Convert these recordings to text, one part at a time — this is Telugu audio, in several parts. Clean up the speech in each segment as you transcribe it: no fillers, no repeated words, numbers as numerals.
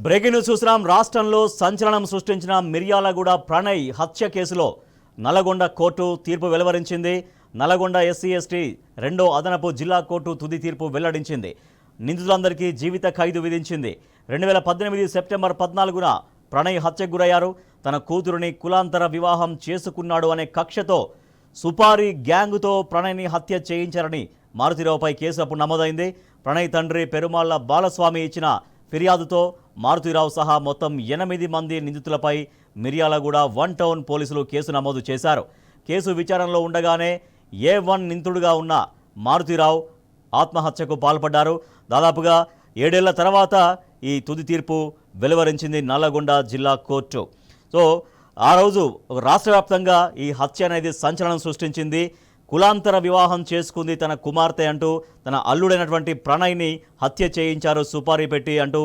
బ్రేకింగ్ న్యూస్ చూస్తున్నాం. రాష్ట్రంలో సంచలనం సృష్టించిన మిర్యాలగూడ ప్రణయ్ హత్య కేసులో నల్లగొండ కోర్టు తీర్పు వెలువరించింది. నల్లగొండ ఎస్సీ ఎస్టీ రెండో అదనపు జిల్లా కోర్టు తుది తీర్పు వెల్లడించింది. నిందితులందరికీ జీవిత ఖైదు విధించింది. 2018 సెప్టెంబర్ 14న ప్రణయ్ హత్యకు గురయ్యారు. తన కూతురుని కులాంతర వివాహం చేసుకున్నాడు అనే కక్షతో సుపారీ గ్యాంగుతో ప్రణయ్ని హత్య చేయించారని మారుతిరావుపై కేసు అప్పుడు నమోదైంది. ప్రణయ్ తండ్రి పెరుమాళ్ల బాలస్వామి ఇచ్చిన ఫిర్యాదుతో మారుతిరావు సహా మొత్తం 8 మంది నిందితులపై మిర్యాలగూడ 1 టౌన్ పోలీసులు కేసు నమోదు చేశారు. కేసు విచారణలో ఉండగానే A1 నిందితుడుగా ఉన్న మారుతిరావు ఆత్మహత్యకు పాల్పడ్డారు. దాదాపుగా 7 ఏళ్ల తర్వాత ఈ తుది తీర్పు వెలువరించింది నల్లగొండ జిల్లా కోర్టు. సో ఆ రోజు రాష్ట్ర వ్యాప్తంగా ఈ హత్య అనేది సంచలనం సృష్టించింది. కులాంతర వివాహం చేసుకుంది తన కుమార్తె అంటూ తన అల్లుడైనటువంటి ప్రణయ్ని హత్య చేయించారు సుపారీ పెట్టి అంటూ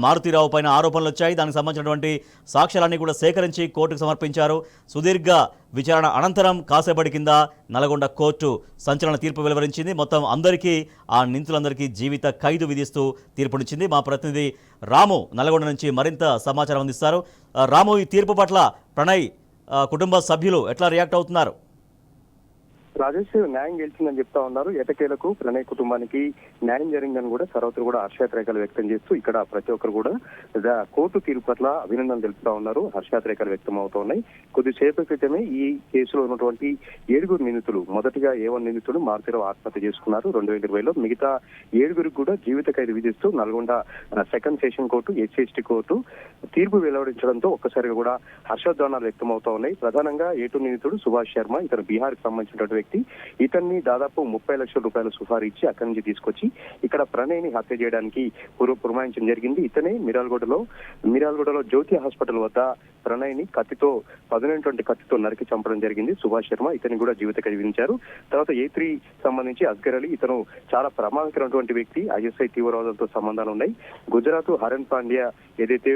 మారుతిరావు పైన ఆరోపణలు వచ్చాయి. దానికి సంబంధించినటువంటి సాక్ష్యాలన్నీ కూడా సేకరించి కోర్టుకు సమర్పించారు. సుదీర్ఘ విచారణ అనంతరం కాసేపటి కింద నల్గొండ కోర్టు సంచలన తీర్పు వెలువరించింది. మొత్తం అందరికీ ఆ నిందితులందరికీ జీవిత ఖైదు విధిస్తూ తీర్పునిచ్చింది. మా ప్రతినిధి రాము నల్గొండ నుంచి మరింత సమాచారం అందిస్తారు. రాము, ఈ తీర్పు పట్ల ప్రణయ్ కుటుంబ సభ్యులు ఎట్లా రియాక్ట్ అవుతున్నారు? రాజేష్, న్యాయం గెలిచిందని చెప్తా ఉన్నారు. ఎటకేలకు ప్రణయ్ కుటుంబానికి న్యాయం జరిగిందని కూడా సర్వత్రు కూడా హర్షాతిరేకాలు వ్యక్తం చేస్తూ ఇక్కడ ప్రతి ఒక్కరు కూడా కోర్టు తీర్పు పట్ల అభినందనలు తెలుపుతా ఉన్నారు. హర్షాతిరేకాలు వ్యక్తం అవుతూ ఉన్నాయి. కొద్దిసేపటి క్రితమే ఈ కేసులో ఉన్నటువంటి 7 నిందితులు, మొదటిగా A1 నిందితుడు మారుతిరావు ఆత్మహత్య చేసుకున్నారు 2020లో. మిగతా 7 కూడా జీవిత ఖైదు విధిస్తూ Nalgonda second session court SC/ST court తీర్పు వెలువడించడంతో ఒక్కసారిగా కూడా హర్షధ్వానాలు వ్యక్తం అవుతా ఉన్నాయి. ప్రధానంగా A2 నిందితుడు సుభాష్ శర్మ, ఇతను బీహార్కి సంబంధించినటువంటి వ్యక్తి. ఇతన్ని దాదాపు 30 లక్షల రూపాయల సుఫారీ ఇచ్చి అక్కడి నుంచి తీసుకొచ్చి ఇక్కడ ప్రణయ్ని హత్య చేయడానికి పురమాయించడం జరిగింది. ఇతనే మిర్యాలగూడలో జ్యోతి హాస్పిటల్ వద్ద ప్రణయ్ని పదునైనటువంటి కత్తితో నరికి చంపడం జరిగింది సుభాష్ శర్మ. ఇతని కూడా జీవిత ఖైదు విధించారు. తర్వాత A3 సంబంధించి అస్గర్ అలీ, ఇతను చాలా ప్రమాదకరమైనటువంటి వ్యక్తి. ISI తీవ్రవాదులతో సంబంధాలు ఉన్నాయి. గుజరాత్ హరణ్ పాండ్యా, ఏదైతే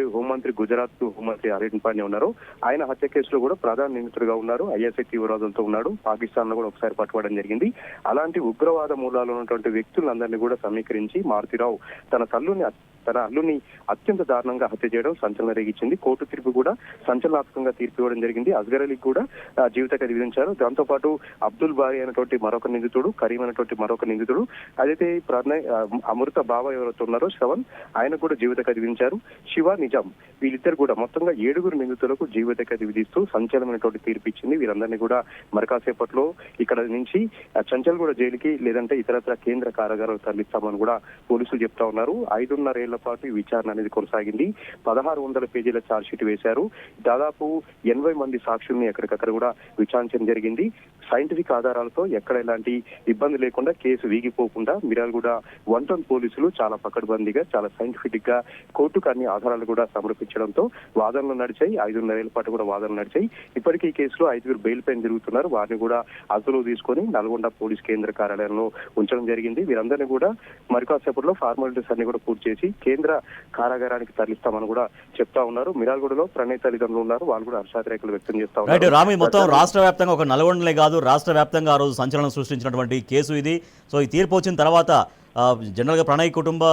గుజరాత్ హోంమంత్రి హరణ్ పాండ్యా ఉన్నారో ఆయన హత్య కేసులో కూడా ప్రధాన నిందితుడిగా ఉన్నారు. ISI తీవ్రవాదులతో ఉన్నాడు. పాకిస్తాన్ లో కూడా ఒకసారి పట్టుకోవడం జరిగింది. అలాంటి ఉగ్రవాద మూలాలు ఉన్నటువంటి వ్యక్తులందరినీ కూడా సమీకరించి మారుతిరావు తన అల్లుని అత్యంత దారుణంగా హత్య చేయడం సంచలనం రేగించింది. కోర్టు తీర్పు కూడా సంచలనాత్మకంగా తీర్పు ఇవ్వడం జరిగింది. అస్గర్ అలీకి కూడా జీవిత ఖైదు విధించారు. దాంతో పాటు అబ్దుల్ బారీ అయినటువంటి మరొక నిందితుడు, కరీం అయినటువంటి మరొక నిందితుడు, అదైతే ప్రణయ్ అమృత బావ ఎవరైతే ఉన్నారో శ్రవణ్, ఆయన కూడా జీవిత ఖైదు విధించారు. శివ, నిజాం, వీళ్ళిద్దరు కూడా మొత్తంగా 7 నిందితులకు జీవిత ఖైదు విధిస్తూ సంచలనమైనటువంటి తీర్పు ఇచ్చింది. వీరందరినీ కూడా మరికాసేపట్లో ఇక్కడ నుంచి చంచల్గూడ జైలుకి లేదంటే ఇతరత్ర కేంద్ర కారాగారాలు తరలిస్తామని కూడా పోలీసులు చెప్తా ఉన్నారు. 5.5 ఏళ్ల పాటు ఈ విచారణ అనేది కొనసాగింది. 1600 పేజీల ఛార్జ్ షీట్ వేశారు. దాదాపు 80 మంది సాక్షుల్ని ఎక్కడికక్కడ కూడా విచారించడం జరిగింది. సైంటిఫిక్ ఆధారాలతో ఎక్కడ ఎలాంటి ఇబ్బంది లేకుండా కేసు వీగిపోకుండా మిర్యాలగూడ 1 టౌన్ పోలీసులు చాలా పకడ్బందీగా, చాలా సైంటిఫిక్ గా కోర్టుకు అన్ని ఆధారాలు కూడా సమర్పించడంతో వాదనలు నడిచాయి. 5.5 ఏళ్ల పాటు కూడా వాదనలు నడిచాయి. ఇప్పటికీ ఈ కేసులో 5 బెయిల్ పైన తిరుగుతున్నారు. వారిని కూడా అదుపులో తీసుకొని నల్గొండ పోలీస్ కేంద్ర కార్యాలయంలో ఉంచడం జరిగింది. వీరందరినీ కూడా మరికాసేపట్లో ఫార్మాలిటీస్ అన్ని కూడా పూర్తి చేసి కేంద్ర కారాగారానికి తరలిస్తామని కూడా చెప్తా ఉన్నారు. మిర్యాలగూడలో ప్రణయ్ తల్లిదండ్రులు ఉన్నారు. వాళ్ళు కూడా హర్షాతిరేకాలు వ్యక్తం చేస్తా ఉన్నారు. రామి, మొత్తం రాష్ట్ర వ్యాప్తంగా, ఒక నల్గొండలే కాదు రాష్ట్ర వ్యాప్తంగా ఆ రోజు సంచలనం సృష్టించినటువంటి కేసు ఇది. సో ఈ తీర్పు వచ్చిన తర్వాత జనరల్గా ప్రణయ్ కుటుంబ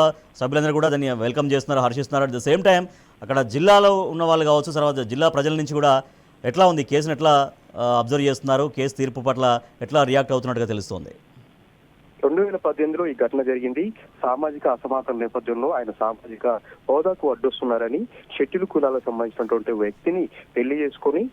సభ్యులందరూ కూడా దాన్ని వెల్కమ్ చేస్తున్నారు, హర్షిస్తున్నారు. అట్ ద సేమ్ టైం అక్కడ జిల్లాలో ఉన్న వాళ్ళు కావచ్చు, తర్వాత జిల్లా ప్రజల నుంచి కూడా ఎట్లా ఉంది, కేసును ఎట్లా అబ్జర్వ్ చేస్తున్నారు, కేసు తీర్పు పట్ల ఎట్లా రియాక్ట్ అవుతున్నట్టుగా తెలుస్తోంది? 2018లో ఈ ఘటన జరిగింది. సామాజిక అసమానతల నేపథ్యంలో ఆయన సామాజిక హోదాకు అడ్డొస్తున్నారని షెడ్యూల్ కులాలకు సంబంధించినటువంటి వ్యక్తిని పెళ్లి చేసుకుని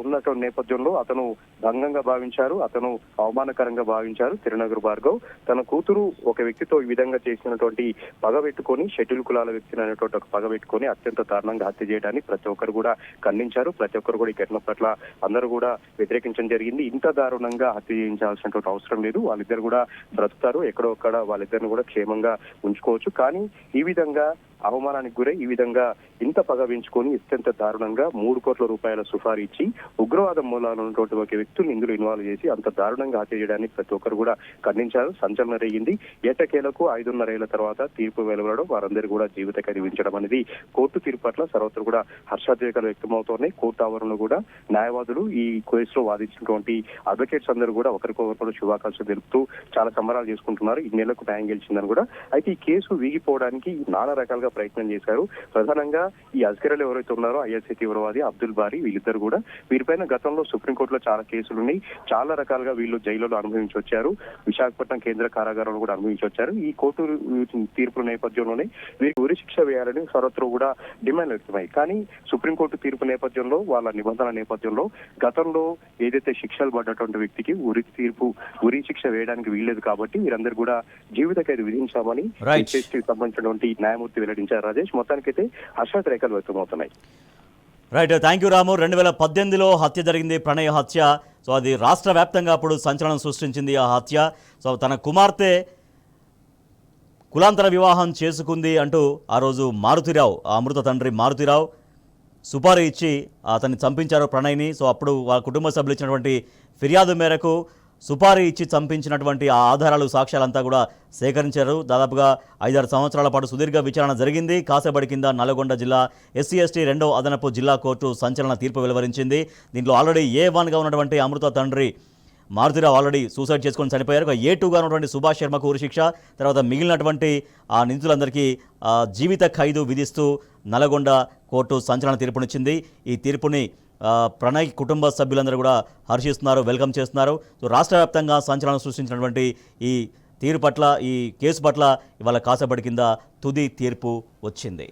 ఉన్నటువంటి నేపథ్యంలో అతను భంగంగా భావించారు, అతను అవమానకరంగా భావించారు. తిరునగర్ భార్గవ్ తన కూతురు ఒక వ్యక్తితో ఈ విధంగా చేసినటువంటి పగ పెట్టుకొని, షెడ్యూల్ కులాల వ్యక్తిని అనేటువంటి ఒక పగ పెట్టుకొని అత్యంత దారుణంగా హత్య చేయడాన్ని ప్రతి ఒక్కరు కూడా ఖండించారు. ప్రతి ఒక్కరు కూడా ఈ ఘటన పట్ల అందరూ కూడా వ్యతిరేకించడం జరిగింది. ఇంత దారుణంగా హత్య చేయించాల్సినటువంటి అవసరం లేదు. వాళ్ళిద్దరు కూడా బ్రతుకుతారు. ఎక్కడో ఒక్కడ వాళ్ళిద్దరిని కూడా క్షేమంగా ఉంచుకోవచ్చు. కానీ ఈ విధంగా అవమానానికి గురై ఈ విధంగా ఇంత పగ పెంచుకొని అత్యంత దారుణంగా 3 కోట్ల రూపాయల సుఫారీ ఇచ్చి ఉగ్రవాద మూలాలు ఉన్నటువంటి ఒక వ్యక్తులు ఇందులో ఇన్వాల్వ్ చేసి అంత దారుణంగా హత్య చేయడానికి ప్రతి ఒక్కరు కూడా ఖండించారు. సంచలనం రేగింది. ఏటకేలకు 5.5 ఏళ్ల తర్వాత తీర్పు వెలువడడం, వారందరూ కూడా జీవిత ఖైదు విధించడం అనేది కోర్టు తీర్పు పట్ల సర్వత్రు కూడా హర్షాతిరేకాలు వ్యక్తమవుతున్నాయి. కోర్టు ఆవరణలో కూడా న్యాయవాదులు, ఈ కేసులో వాదించినటువంటి అడ్వకేట్స్ అందరూ కూడా ఒకరికొకరు శుభాకాంక్షలు తెలుపుతూ చాలా సంబరాలు చేసుకుంటున్నారు. ఈ నెలకు న్యాయం గెలిచిందని కూడా. అయితే ఈ కేసు వీగిపోవడానికి నానా రకాలుగా ప్రయత్నం చేశారు. ప్రధానంగా ఈ అజ్గర్ ఎవరైతే ఉన్నారో ఐఎస్ఐ తీవ్రవాది అబ్దుల్ బారీ వీళ్ళిద్దరు కూడా వీరిపైన గతంలో సుప్రీంకోర్టులో చాలా కేసులున్నాయి. చాలా రకాలుగా వీళ్ళు జైలులో అనుభవించి వచ్చారు. విశాఖపట్నం కేంద్ర కారాగారంలో కూడా అనుభవించి వచ్చారు. ఈ కోర్టు తీర్పు నేపథ్యంలోనే వీరికి ఉరి శిక్ష వేయాలని సర్వత్రా కూడా డిమాండ్ వ్యక్తమై, కానీ సుప్రీంకోర్టు తీర్పు నేపథ్యంలో వాళ్ళ నిబంధనల నేపథ్యంలో గతంలో ఏదైతే శిక్షలు పడ్డటువంటి వ్యక్తికి ఉరి శిక్ష వేయడానికి వీల్లేదు కాబట్టి వీరందరూ కూడా జీవిత ఖైదు విధించామని Right. సంబంధించినటువంటి న్యాయమూర్తి వెల్లడించారు. రాజేష్, మొత్తానికైతే హర్షాత్ రేఖలు వ్యక్తమవుతున్నాయి. రైట్, థ్యాంక్ యూ రాము. 2018లో హత్య జరిగింది, ప్రణయ్ హత్య. సో అది రాష్ట్ర వ్యాప్తంగా అప్పుడు సంచలనం సృష్టించింది ఆ హత్య. సో తన కుమార్తె కులాంతర వివాహం చేసుకుంది అంటూ ఆ రోజు మారుతిరావు, ఆ అమృత తండ్రి మారుతిరావు సుపారీ ఇచ్చి అతన్ని చంపించారు ప్రణయ్ని. సో అప్పుడు వాళ్ళ కుటుంబ సభ్యులు ఇచ్చినటువంటి ఫిర్యాదు మేరకు సుపారీ ఇచ్చి చంపించినటువంటి ఆ ఆధారాలు, సాక్ష్యాలంతా కూడా సేకరించారు. దాదాపుగా 5-6 సంవత్సరాల పాటు సుదీర్ఘ విచారణ జరిగింది. కాసేపటి కింద నల్గొండ జిల్లా SC/ST 2వ అదనపు జిల్లా కోర్టు సంచలన తీర్పు వెలువరించింది. దీంట్లో ఆల్రెడీ A1గా ఉన్నటువంటి అమృత తండ్రి మారుతిరావు ఆల్రెడీ సూసైడ్ చేసుకొని చనిపోయారు. A2గా ఉన్నటువంటి సుభాష్ శర్మకు ఉరిశిక్ష, తర్వాత మిగిలినటువంటి ఆ నిందితులందరికీ జీవిత ఖైదు విధిస్తూ నల్గొండ కోర్టు సంచలన తీర్పునిచ్చింది. ఈ తీర్పుని ప్రణయ్ కుటుంబ సభ్యులందరూ కూడా హర్షిస్తున్నారు, వెల్కమ్ చేస్తున్నారు. సో రాష్ట్ర వ్యాప్తంగా సంచలనం సృష్టించినటువంటి ఈ తీర్పు పట్ల, ఈ కేసు పట్ల ఇవాళ కాసేపటి కింద తుది తీర్పు వచ్చింది.